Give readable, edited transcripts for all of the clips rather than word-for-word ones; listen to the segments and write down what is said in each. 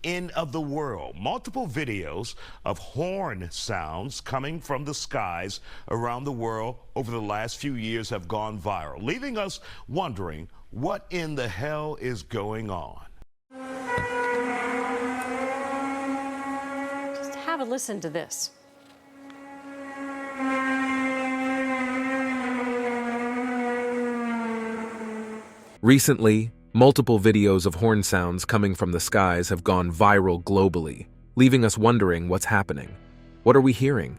end of the world. Multiple videos of horn sounds coming from the skies around the world over the last few years have gone viral, leaving us wondering what in the hell is going on. Just have a listen to this. Recently, multiple videos of horn sounds coming from the skies have gone viral globally, leaving us wondering what's happening. What are we hearing?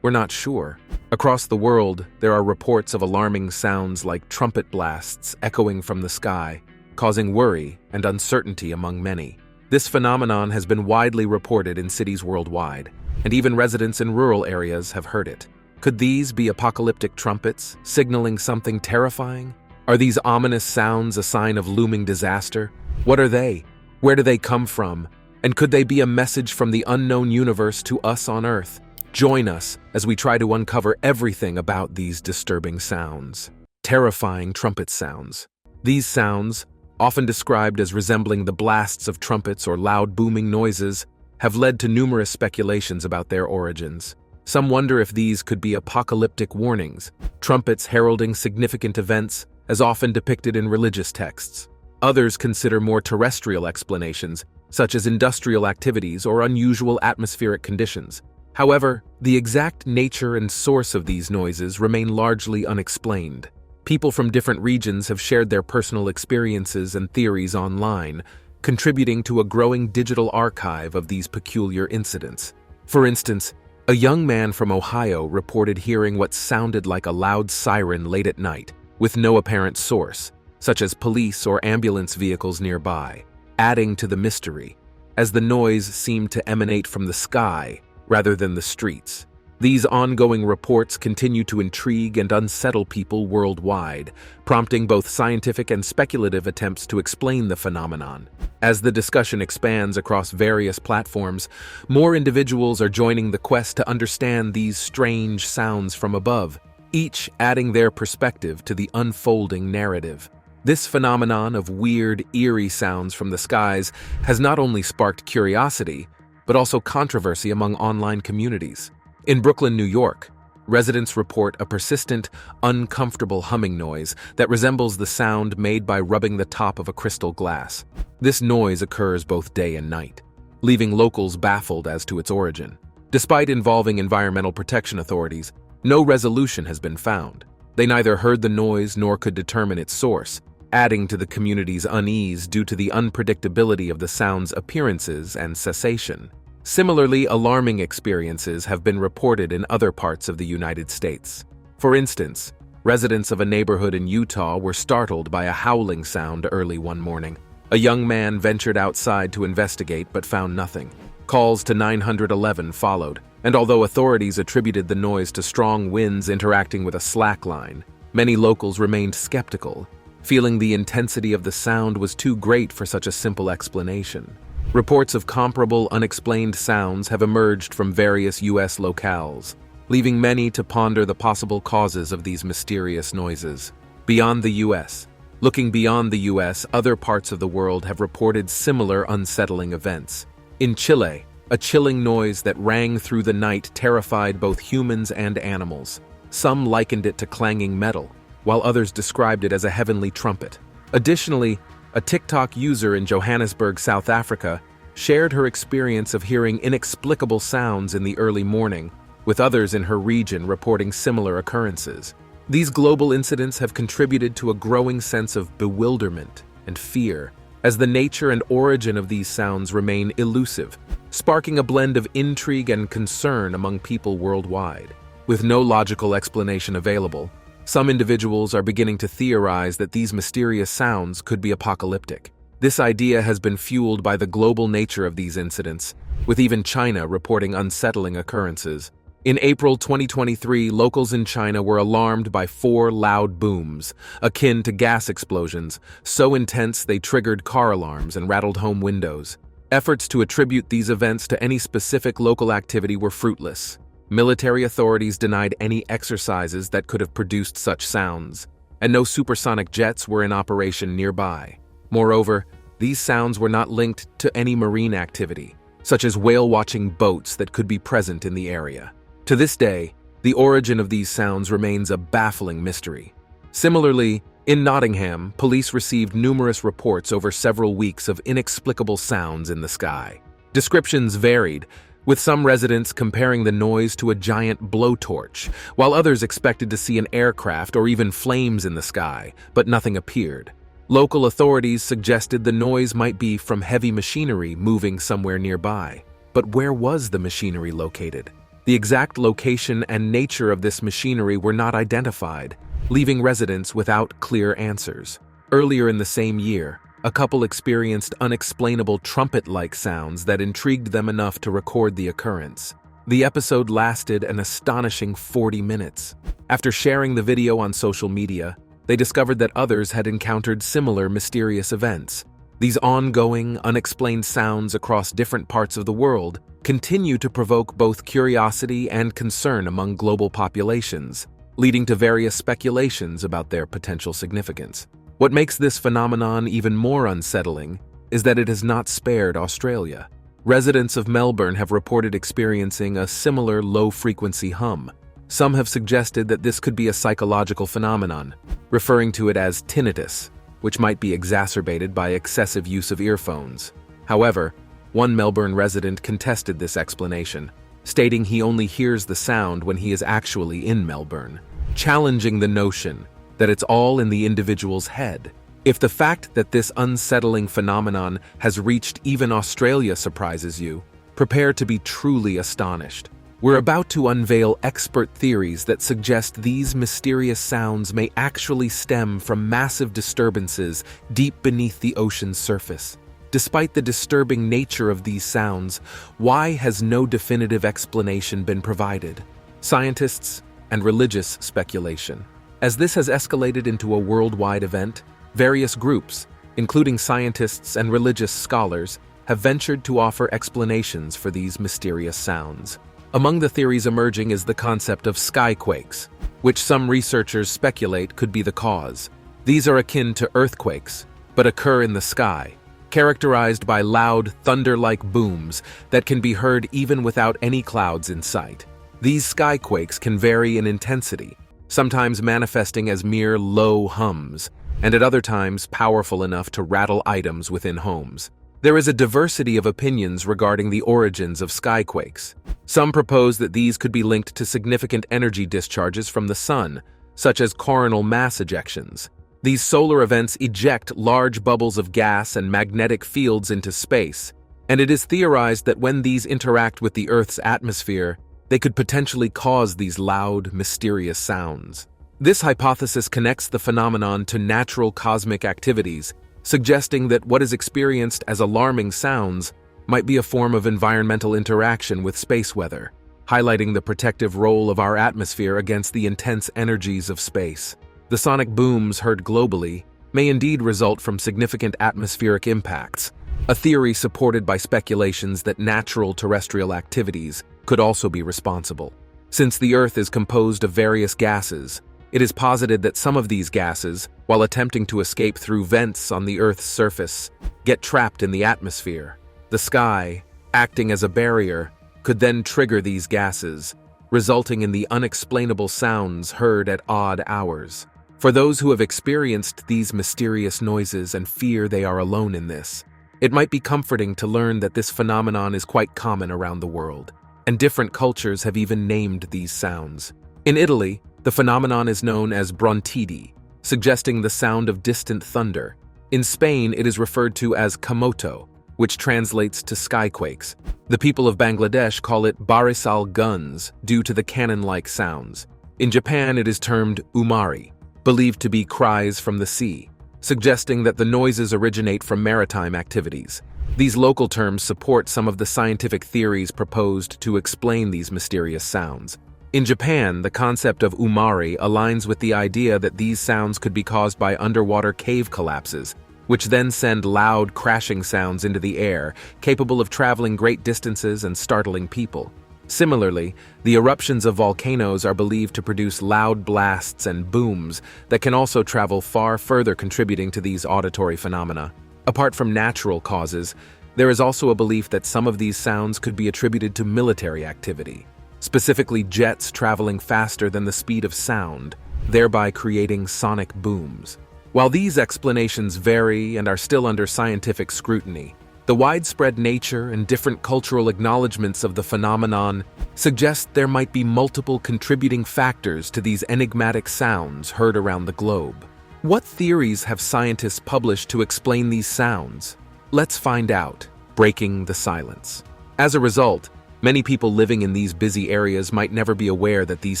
We're not sure. Across the world, there are reports of alarming sounds like trumpet blasts echoing from the sky, causing worry and uncertainty among many. This phenomenon has been widely reported in cities worldwide, and even residents in rural areas have heard it. Could these be apocalyptic trumpets, signaling something terrifying? Are these ominous sounds a sign of looming disaster? What are they? Where do they come from? And could they be a message from the unknown universe to us on Earth? Join us as we try to uncover everything about these disturbing sounds. Terrifying trumpet sounds. These sounds, often described as resembling the blasts of trumpets or loud booming noises, have led to numerous speculations about their origins. Some wonder if these could be apocalyptic warnings, trumpets heralding significant events, as often depicted in religious texts. Others consider more terrestrial explanations, such as industrial activities or unusual atmospheric conditions. However, the exact nature and source of these noises remain largely unexplained. People from different regions have shared their personal experiences and theories online, contributing to a growing digital archive of these peculiar incidents. For instance, a young man from Ohio reported hearing what sounded like a loud siren late at night, with no apparent source, such as police or ambulance vehicles nearby, adding to the mystery, as the noise seemed to emanate from the sky rather than the streets. These ongoing reports continue to intrigue and unsettle people worldwide, prompting both scientific and speculative attempts to explain the phenomenon. As the discussion expands across various platforms, more individuals are joining the quest to understand these strange sounds from above, each adding their perspective to the unfolding narrative. This phenomenon of weird, eerie sounds from the skies has not only sparked curiosity, but also controversy among online communities. In Brooklyn, New York, residents report a persistent, uncomfortable humming noise that resembles the sound made by rubbing the top of a crystal glass. This noise occurs both day and night, leaving locals baffled as to its origin. Despite involving environmental protection authorities, no resolution has been found. They neither heard the noise nor could determine its source, adding to the community's unease due to the unpredictability of the sound's appearances and cessation. Similarly, alarming experiences have been reported in other parts of the United States. For instance, residents of a neighborhood in Utah were startled by a howling sound early one morning. A young man ventured outside to investigate but found nothing. Calls to 911 followed, and although authorities attributed the noise to strong winds interacting with a slack line, many locals remained skeptical, feeling the intensity of the sound was too great for such a simple explanation. Reports of comparable unexplained sounds have emerged from various U.S. locales, leaving many to ponder the possible causes of these mysterious noises. Beyond the U.S. Looking beyond the U.S., other parts of the world have reported similar unsettling events. In Chile, a chilling noise that rang through the night terrified both humans and animals. Some likened it to clanging metal, while others described it as a heavenly trumpet. Additionally, a TikTok user in Johannesburg, South Africa, shared her experience of hearing inexplicable sounds in the early morning, with others in her region reporting similar occurrences. These global incidents have contributed to a growing sense of bewilderment and fear, as the nature and origin of these sounds remain elusive, sparking a blend of intrigue and concern among people worldwide. With no logical explanation available, some individuals are beginning to theorize that these mysterious sounds could be apocalyptic. This idea has been fueled by the global nature of these incidents, with even China reporting unsettling occurrences. In April 2023, locals in China were alarmed by 4 loud booms, akin to gas explosions, so intense they triggered car alarms and rattled home windows. Efforts to attribute these events to any specific local activity were fruitless. Military authorities denied any exercises that could have produced such sounds, and no supersonic jets were in operation nearby. Moreover, these sounds were not linked to any marine activity, such as whale-watching boats that could be present in the area. To this day, the origin of these sounds remains a baffling mystery. Similarly, in Nottingham, police received numerous reports over several weeks of inexplicable sounds in the sky. Descriptions varied, with some residents comparing the noise to a giant blowtorch, while others expected to see an aircraft or even flames in the sky, but nothing appeared. Local authorities suggested the noise might be from heavy machinery moving somewhere nearby. But where was the machinery located? The exact location and nature of this machinery were not identified, leaving residents without clear answers. Earlier in the same year, a couple experienced unexplainable trumpet-like sounds that intrigued them enough to record the occurrence. The episode lasted an astonishing 40 minutes. After sharing the video on social media, they discovered that others had encountered similar mysterious events. These ongoing, unexplained sounds across different parts of the world continue to provoke both curiosity and concern among global populations, leading to various speculations about their potential significance. What makes this phenomenon even more unsettling is that it has not spared Australia. Residents of Melbourne have reported experiencing a similar low-frequency hum. Some have suggested that this could be a psychological phenomenon, referring to it as tinnitus, which might be exacerbated by excessive use of earphones. However, one Melbourne resident contested this explanation, stating he only hears the sound when he is actually in Melbourne, challenging the notion that it's all in the individual's head. If the fact that this unsettling phenomenon has reached even Australia surprises you, prepare to be truly astonished. We're about to unveil expert theories that suggest these mysterious sounds may actually stem from massive disturbances deep beneath the ocean's surface. Despite the disturbing nature of these sounds, why has no definitive explanation been provided? Scientists and religious speculation. As this has escalated into a worldwide event, various groups, including scientists and religious scholars, have ventured to offer explanations for these mysterious sounds. Among the theories emerging is the concept of skyquakes, which some researchers speculate could be the cause. These are akin to earthquakes, but occur in the sky, characterized by loud, thunder-like booms that can be heard even without any clouds in sight. These skyquakes can vary in intensity, sometimes manifesting as mere low hums, and at other times powerful enough to rattle items within homes. There is a diversity of opinions regarding the origins of skyquakes. Some propose that these could be linked to significant energy discharges from the sun, such as coronal mass ejections. These solar events eject large bubbles of gas and magnetic fields into space, and it is theorized that when these interact with the Earth's atmosphere, they could potentially cause these loud, mysterious sounds. This hypothesis connects the phenomenon to natural cosmic activities, suggesting that what is experienced as alarming sounds might be a form of environmental interaction with space weather, highlighting the protective role of our atmosphere against the intense energies of space. The sonic booms heard globally may indeed result from significant atmospheric impacts, a theory supported by speculations that natural terrestrial activities could also be responsible. Since the Earth is composed of various gases, it is posited that some of these gases, while attempting to escape through vents on the Earth's surface, get trapped in the atmosphere. The sky, acting as a barrier, could then trigger these gases, resulting in the unexplainable sounds heard at odd hours. For those who have experienced these mysterious noises and fear they are alone in this, it might be comforting to learn that this phenomenon is quite common around the world, and different cultures have even named these sounds. In Italy, the phenomenon is known as brontidi, suggesting the sound of distant thunder. In Spain, it is referred to as camoto, which translates to skyquakes. The people of Bangladesh call it barisal guns due to the cannon-like sounds. In Japan, it is termed umari, believed to be cries from the sea, suggesting that the noises originate from maritime activities. These local terms support some of the scientific theories proposed to explain these mysterious sounds. In Japan, the concept of umari aligns with the idea that these sounds could be caused by underwater cave collapses, which then send loud crashing sounds into the air, capable of traveling great distances and startling people. Similarly, the eruptions of volcanoes are believed to produce loud blasts and booms that can also travel far further, contributing to these auditory phenomena. Apart from natural causes, there is also a belief that some of these sounds could be attributed to military activity, specifically jets traveling faster than the speed of sound, thereby creating sonic booms. While these explanations vary and are still under scientific scrutiny, the widespread nature and different cultural acknowledgments of the phenomenon suggest there might be multiple contributing factors to these enigmatic sounds heard around the globe. What theories have scientists published to explain these sounds? Let's find out, breaking the silence. As a result, many people living in these busy areas might never be aware that these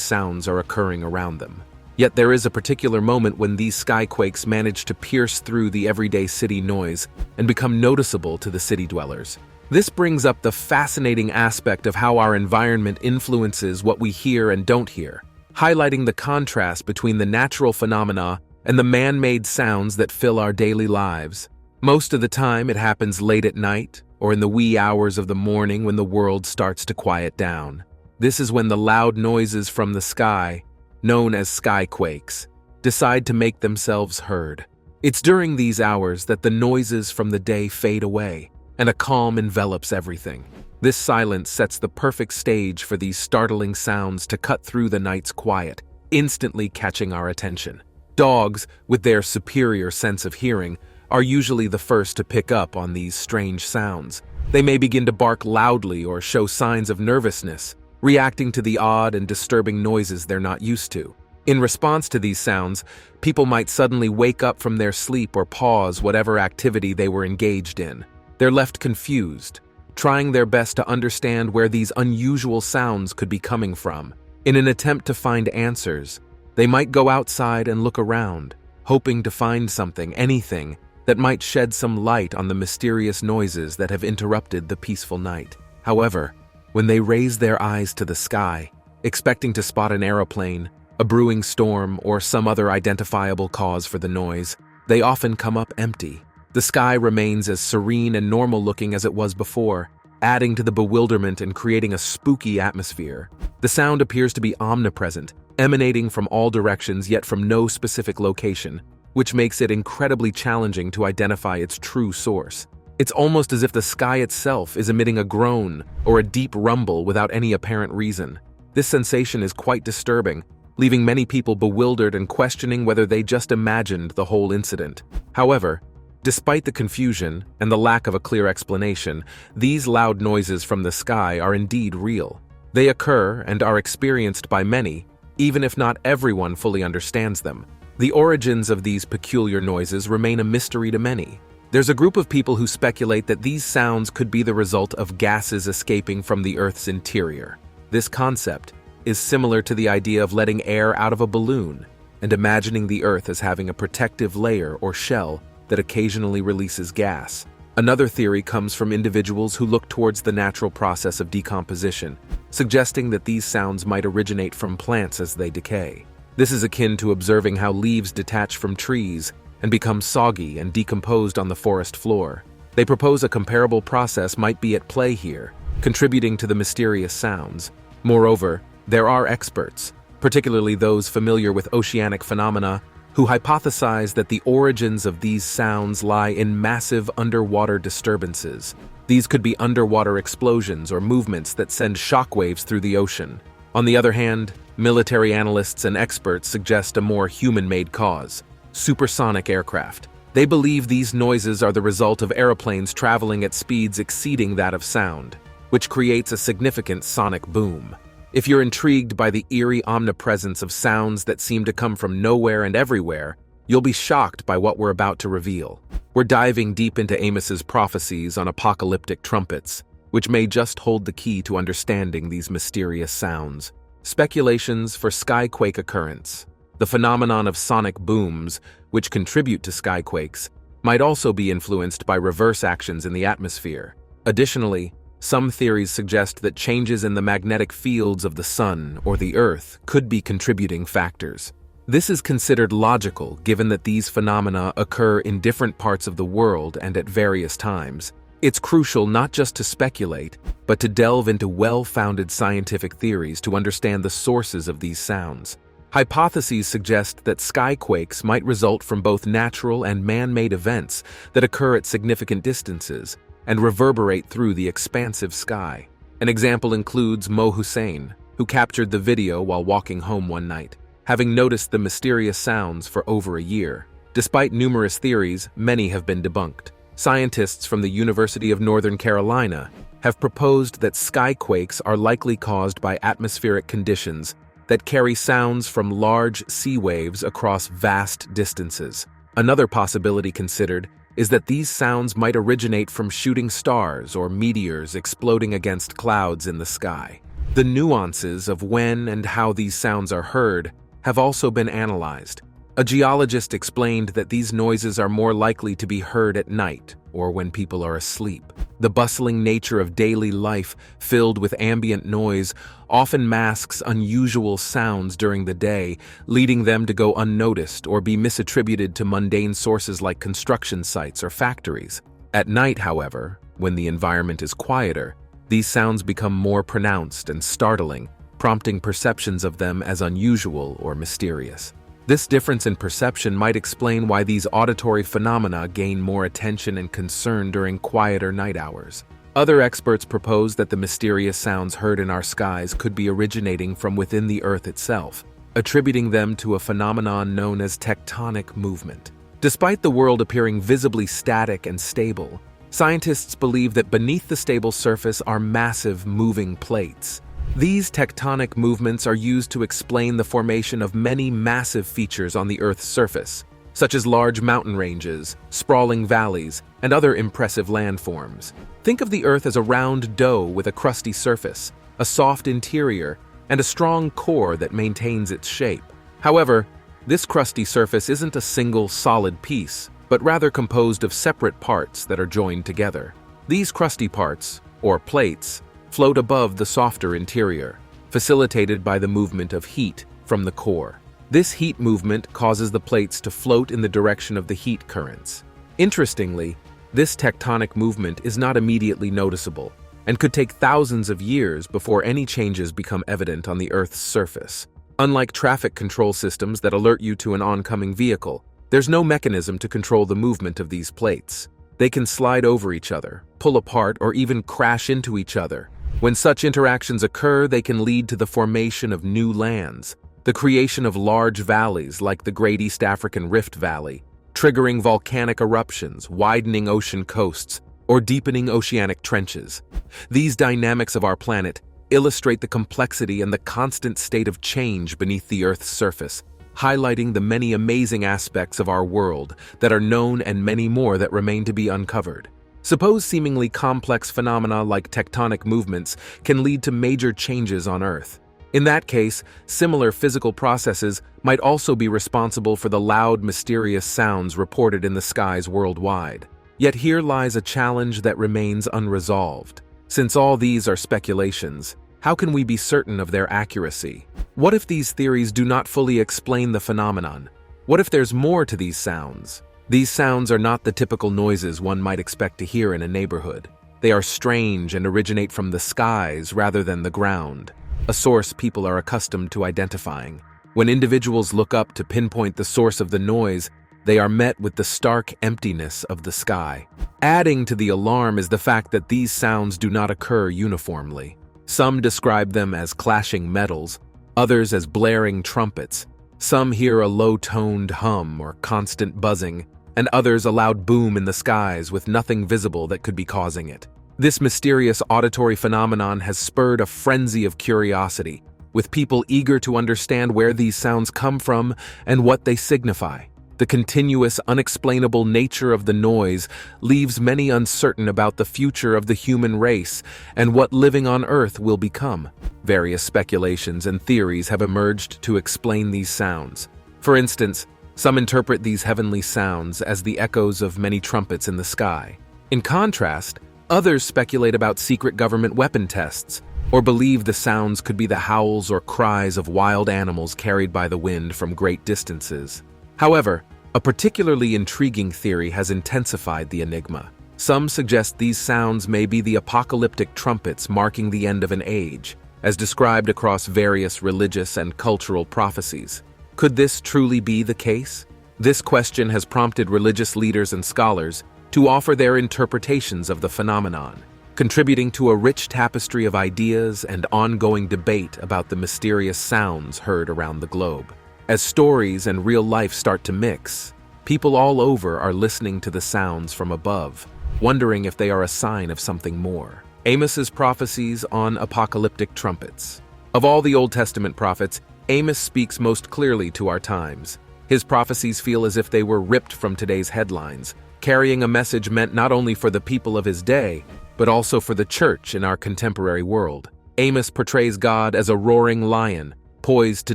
sounds are occurring around them. Yet there is a particular moment when these skyquakes manage to pierce through the everyday city noise and become noticeable to the city dwellers. This brings up the fascinating aspect of how our environment influences what we hear and don't hear, highlighting the contrast between the natural phenomena and the man-made sounds that fill our daily lives. Most of the time, it happens late at night or in the wee hours of the morning when the world starts to quiet down. This is when the loud noises from the sky, known as skyquakes, decide to make themselves heard. It's during these hours that the noises from the day fade away, and a calm envelops everything. This silence sets the perfect stage for these startling sounds to cut through the night's quiet, instantly catching our attention. Dogs, with their superior sense of hearing, are usually the first to pick up on these strange sounds. They may begin to bark loudly or show signs of nervousness, reacting to the odd and disturbing noises they're not used to. In response to these sounds, people might suddenly wake up from their sleep or pause whatever activity they were engaged in. They're left confused, trying their best to understand where these unusual sounds could be coming from. In an attempt to find answers, they might go outside and look around, hoping to find something, anything, that might shed some light on the mysterious noises that have interrupted the peaceful night. However, when they raise their eyes to the sky, expecting to spot an aeroplane, a brewing storm, or some other identifiable cause for the noise, they often come up empty. The sky remains as serene and normal-looking as it was before, adding to the bewilderment and creating a spooky atmosphere. The sound appears to be omnipresent, emanating from all directions yet from no specific location, which makes it incredibly challenging to identify its true source. It's almost as if the sky itself is emitting a groan or a deep rumble without any apparent reason. This sensation is quite disturbing, leaving many people bewildered and questioning whether they just imagined the whole incident. However, despite the confusion and the lack of a clear explanation, these loud noises from the sky are indeed real. They occur and are experienced by many, even if not everyone fully understands them. The origins of these peculiar noises remain a mystery to many. There's a group of people who speculate that these sounds could be the result of gases escaping from the Earth's interior. This concept is similar to the idea of letting air out of a balloon and imagining the Earth as having a protective layer or shell that occasionally releases gas. Another theory comes from individuals who look towards the natural process of decomposition, suggesting that these sounds might originate from plants as they decay. This is akin to observing how leaves detach from trees and become soggy and decomposed on the forest floor. They propose a comparable process might be at play here, contributing to the mysterious sounds. Moreover, there are experts, particularly those familiar with oceanic phenomena, who hypothesize that the origins of these sounds lie in massive underwater disturbances. These could be underwater explosions or movements that send shockwaves through the ocean. On the other hand, military analysts and experts suggest a more human-made cause: supersonic aircraft. They believe these noises are the result of airplanes traveling at speeds exceeding that of sound, which creates a significant sonic boom. If you're intrigued by the eerie omnipresence of sounds that seem to come from nowhere and everywhere, you'll be shocked by what we're about to reveal. We're diving deep into Amos's prophecies on apocalyptic trumpets, which may just hold the key to understanding these mysterious sounds. Speculations for skyquake occurrence. The phenomenon of sonic booms, which contribute to skyquakes, might also be influenced by reverse actions in the atmosphere. Additionally, some theories suggest that changes in the magnetic fields of the sun or the Earth could be contributing factors. This is considered logical given that these phenomena occur in different parts of the world and at various times. It's crucial not just to speculate, but to delve into well-founded scientific theories to understand the sources of these sounds. Hypotheses suggest that skyquakes might result from both natural and man-made events that occur at significant distances and reverberate through the expansive sky. An example includes Mo Hussein, who captured the video while walking home one night, having noticed the mysterious sounds for over a year. Despite numerous theories, many have been debunked. Scientists from the University of Northern Carolina have proposed that skyquakes are likely caused by atmospheric conditions that carry sounds from large sea waves across vast distances. Another possibility considered is that these sounds might originate from shooting stars or meteors exploding against clouds in the sky. The nuances of when and how these sounds are heard have also been analyzed. A geologist explained that these noises are more likely to be heard at night or when people are asleep. The bustling nature of daily life, filled with ambient noise, often masks unusual sounds during the day, leading them to go unnoticed or be misattributed to mundane sources like construction sites or factories. At night, however, when the environment is quieter, these sounds become more pronounced and startling, prompting perceptions of them as unusual or mysterious. This difference in perception might explain why these auditory phenomena gain more attention and concern during quieter night hours. Other experts propose that the mysterious sounds heard in our skies could be originating from within the Earth itself, attributing them to a phenomenon known as tectonic movement. Despite the world appearing visibly static and stable, scientists believe that beneath the stable surface are massive moving plates. These tectonic movements are used to explain the formation of many massive features on the Earth's surface, such as large mountain ranges, sprawling valleys, and other impressive landforms. Think of the Earth as a round dough with a crusty surface, a soft interior, and a strong core that maintains its shape. However, this crusty surface isn't a single solid piece, but rather composed of separate parts that are joined together. These crusty parts, or plates, float above the softer interior, facilitated by the movement of heat from the core. This heat movement causes the plates to float in the direction of the heat currents. Interestingly, this tectonic movement is not immediately noticeable and could take thousands of years before any changes become evident on the Earth's surface. Unlike traffic control systems that alert you to an oncoming vehicle, there's no mechanism to control the movement of these plates. They can slide over each other, pull apart, or even crash into each other. When such interactions occur, they can lead to the formation of new lands, the creation of large valleys like the Great East African Rift Valley, triggering volcanic eruptions, widening ocean coasts, or deepening oceanic trenches. These dynamics of our planet illustrate the complexity and the constant state of change beneath the Earth's surface, highlighting the many amazing aspects of our world that are known and many more that remain to be uncovered. Suppose seemingly complex phenomena like tectonic movements can lead to major changes on Earth. In that case, similar physical processes might also be responsible for the loud, mysterious sounds reported in the skies worldwide. Yet here lies a challenge that remains unresolved. Since all these are speculations, how can we be certain of their accuracy? What if these theories do not fully explain the phenomenon? What if there's more to these sounds? These sounds are not the typical noises one might expect to hear in a neighborhood. They are strange and originate from the skies rather than the ground, a source people are accustomed to identifying. When individuals look up to pinpoint the source of the noise, they are met with the stark emptiness of the sky. Adding to the alarm is the fact that these sounds do not occur uniformly. Some describe them as clashing metals, others as blaring trumpets. Some hear a low-toned hum or constant buzzing, and others a loud boom in the skies with nothing visible that could be causing it. This mysterious auditory phenomenon has spurred a frenzy of curiosity, with people eager to understand where these sounds come from and what they signify. The continuous, unexplainable nature of the noise leaves many uncertain about the future of the human race and what living on Earth will become. Various speculations and theories have emerged to explain these sounds. For instance, some interpret these heavenly sounds as the echoes of many trumpets in the sky. In contrast, others speculate about secret government weapon tests, or believe the sounds could be the howls or cries of wild animals carried by the wind from great distances. However, a particularly intriguing theory has intensified the enigma. Some suggest these sounds may be the apocalyptic trumpets marking the end of an age, as described across various religious and cultural prophecies. Could this truly be the case? This question has prompted religious leaders and scholars to offer their interpretations of the phenomenon, contributing to a rich tapestry of ideas and ongoing debate about the mysterious sounds heard around the globe. As stories and real life start to mix, people all over are listening to the sounds from above, wondering if they are a sign of something more. Amos's prophecies on apocalyptic trumpets. Of all the Old Testament prophets, Amos speaks most clearly to our times. His prophecies feel as if they were ripped from today's headlines, carrying a message meant not only for the people of his day, but also for the church in our contemporary world. Amos portrays God as a roaring lion, poised to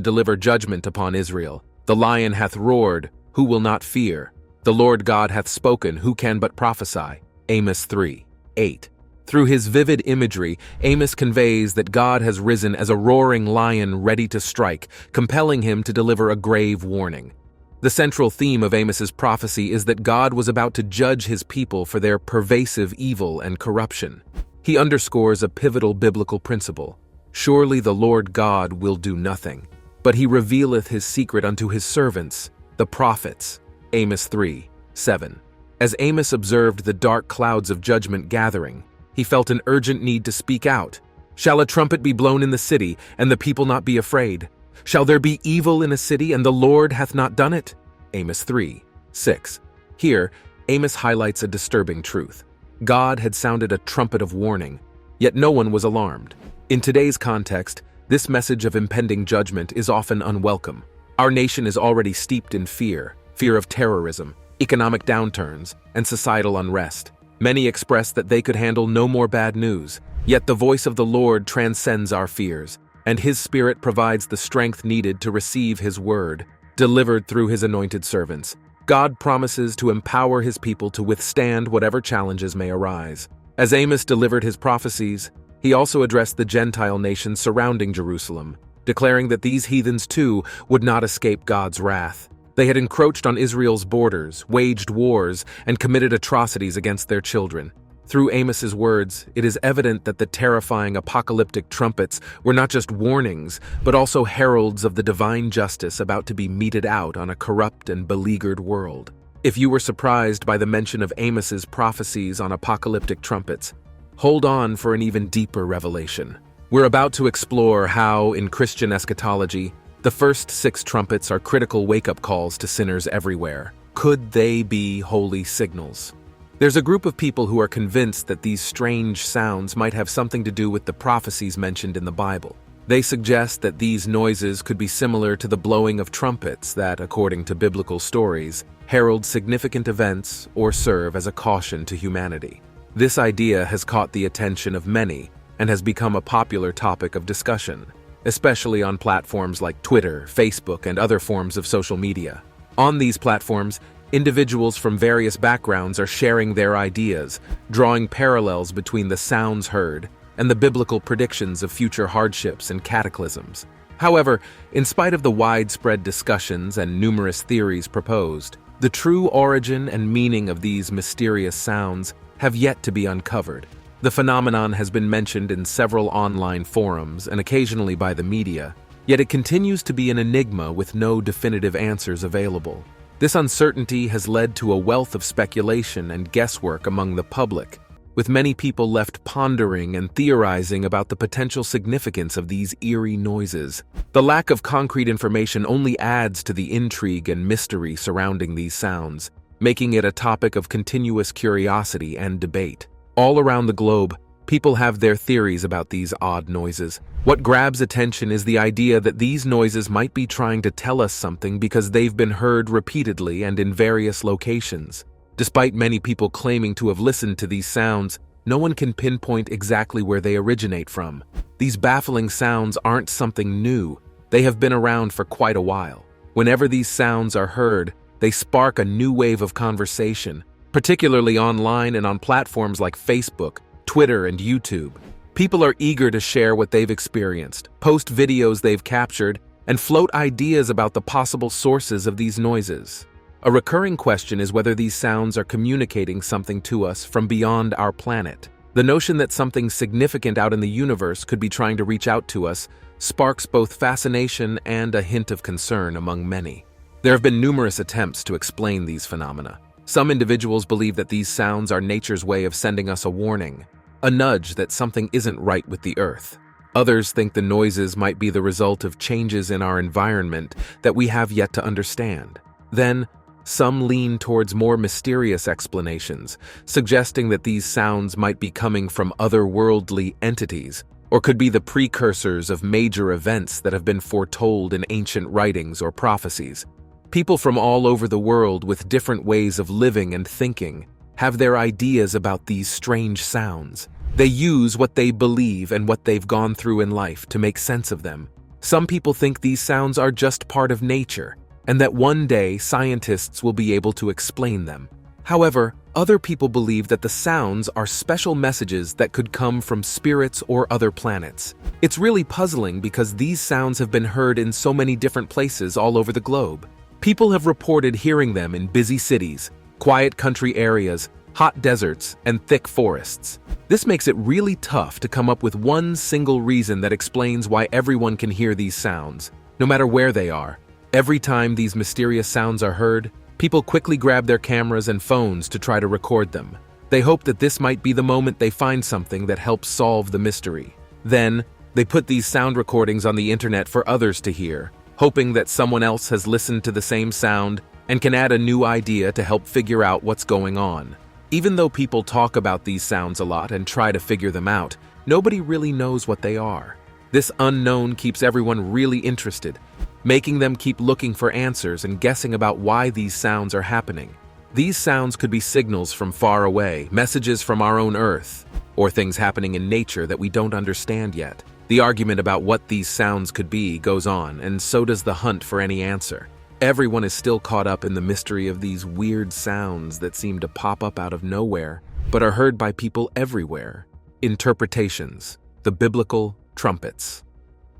deliver judgment upon Israel. The lion hath roared, who will not fear? The Lord God hath spoken, who can but prophesy? Amos 3:8. Through his vivid imagery, Amos conveys that God has risen as a roaring lion ready to strike, compelling him to deliver a grave warning. The central theme of Amos's prophecy is that God was about to judge his people for their pervasive evil and corruption. He underscores a pivotal biblical principle. Surely the Lord God will do nothing, but he revealeth his secret unto his servants, the prophets. Amos 3:7. As Amos observed the dark clouds of judgment gathering, he felt an urgent need to speak out. Shall a trumpet be blown in the city, and the people not be afraid? Shall there be evil in a city, and the Lord hath not done it? Amos 3:6. Here, Amos highlights a disturbing truth. God had sounded a trumpet of warning, yet no one was alarmed. In today's context, this message of impending judgment is often unwelcome. Our nation is already steeped in fear of terrorism, economic downturns, and societal unrest. Many express that they could handle no more bad news, yet the voice of the Lord transcends our fears, and his Spirit provides the strength needed to receive his word, delivered through his anointed servants. God promises to empower his people to withstand whatever challenges may arise. As Amos delivered his prophecies, he also addressed the Gentile nations surrounding Jerusalem, declaring that these heathens too would not escape God's wrath. They had encroached on Israel's borders, waged wars, and committed atrocities against their children. Through Amos's words, it is evident that the terrifying apocalyptic trumpets were not just warnings, but also heralds of the divine justice about to be meted out on a corrupt and beleaguered world. If you were surprised by the mention of Amos's prophecies on apocalyptic trumpets, hold on for an even deeper revelation. We're about to explore how, in Christian eschatology, the first 6 trumpets are critical wake-up calls to sinners everywhere. Could they be holy signals? There's a group of people who are convinced that these strange sounds might have something to do with the prophecies mentioned in the Bible. They suggest that these noises could be similar to the blowing of trumpets that, according to biblical stories, herald significant events or serve as a caution to humanity. This idea has caught the attention of many and has become a popular topic of discussion, especially on platforms like Twitter, Facebook, and other forms of social media. On these platforms, individuals from various backgrounds are sharing their ideas, drawing parallels between the sounds heard and the biblical predictions of future hardships and cataclysms. However, in spite of the widespread discussions and numerous theories proposed, the true origin and meaning of these mysterious sounds have yet to be uncovered. The phenomenon has been mentioned in several online forums and occasionally by the media, yet it continues to be an enigma with no definitive answers available. This uncertainty has led to a wealth of speculation and guesswork among the public, with many people left pondering and theorizing about the potential significance of these eerie noises. The lack of concrete information only adds to the intrigue and mystery surrounding these sounds, making it a topic of continuous curiosity and debate. All around the globe, people have their theories about these odd noises. What grabs attention is the idea that these noises might be trying to tell us something because they've been heard repeatedly and in various locations. Despite many people claiming to have listened to these sounds, no one can pinpoint exactly where they originate from. These baffling sounds aren't something new. They have been around for quite a while. Whenever these sounds are heard, they spark a new wave of conversation, particularly online and on platforms like Facebook, Twitter, and YouTube. People are eager to share what they've experienced, post videos they've captured, and float ideas about the possible sources of these noises. A recurring question is whether these sounds are communicating something to us from beyond our planet. The notion that something significant out in the universe could be trying to reach out to us sparks both fascination and a hint of concern among many. There have been numerous attempts to explain these phenomena. Some individuals believe that these sounds are nature's way of sending us a warning, a nudge that something isn't right with the Earth. Others think the noises might be the result of changes in our environment that we have yet to understand. Then, some lean towards more mysterious explanations, suggesting that these sounds might be coming from otherworldly entities, or could be the precursors of major events that have been foretold in ancient writings or prophecies. People from all over the world with different ways of living and thinking have their ideas about these strange sounds. They use what they believe and what they've gone through in life to make sense of them. Some people think these sounds are just part of nature, and that one day scientists will be able to explain them. However, other people believe that the sounds are special messages that could come from spirits or other planets. It's really puzzling because these sounds have been heard in so many different places all over the globe. People have reported hearing them in busy cities, quiet country areas, hot deserts, and thick forests. This makes it really tough to come up with one single reason that explains why everyone can hear these sounds, no matter where they are. Every time these mysterious sounds are heard, people quickly grab their cameras and phones to try to record them. They hope that this might be the moment they find something that helps solve the mystery. Then, they put these sound recordings on the internet for others to hear, hoping that someone else has listened to the same sound and can add a new idea to help figure out what's going on. Even though people talk about these sounds a lot and try to figure them out, nobody really knows what they are. This unknown keeps everyone really interested, making them keep looking for answers and guessing about why these sounds are happening. These sounds could be signals from far away, messages from our own Earth, or things happening in nature that we don't understand yet. The argument about what these sounds could be goes on, and so does the hunt for any answer. Everyone is still caught up in the mystery of these weird sounds that seem to pop up out of nowhere, but are heard by people everywhere. Interpretations. The biblical trumpets.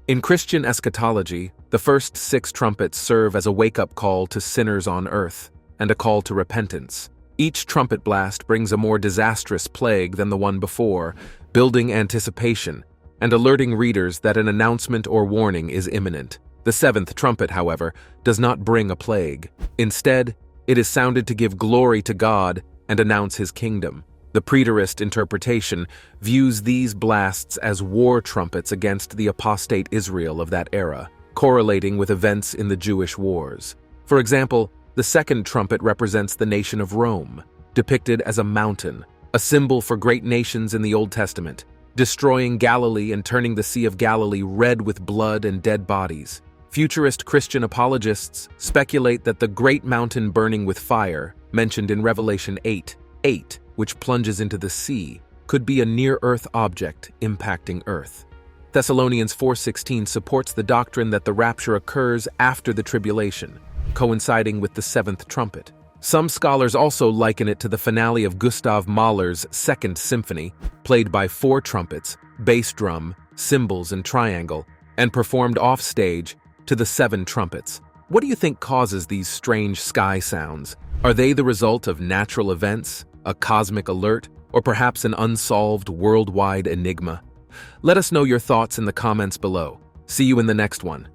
In Christian eschatology, the first 6 trumpets serve as a wake-up call to sinners on earth and a call to repentance. Each trumpet blast brings a more disastrous plague than the one before, building anticipation and alerting readers that an announcement or warning is imminent. The 7th trumpet, however, does not bring a plague. Instead, it is sounded to give glory to God and announce His kingdom. The preterist interpretation views these blasts as war trumpets against the apostate Israel of that era, correlating with events in the Jewish wars. For example, the 2nd trumpet represents the nation of Rome, depicted as a mountain, a symbol for great nations in the Old Testament, destroying Galilee and turning the Sea of Galilee red with blood and dead bodies. Futurist Christian apologists speculate that the great mountain burning with fire, mentioned in Revelation 8:8, which plunges into the sea, could be a near-Earth object impacting Earth. Thessalonians 4:16 supports the doctrine that the rapture occurs after the tribulation, coinciding with the 7th trumpet. Some scholars also liken it to the finale of Gustav Mahler's 2nd Symphony, played by 4 trumpets, bass drum, cymbals, and triangle, and performed off-stage to the 7 trumpets. What do you think causes these strange sky sounds? Are they the result of natural events, a cosmic alert, or perhaps an unsolved worldwide enigma? Let us know your thoughts in the comments below. See you in the next one.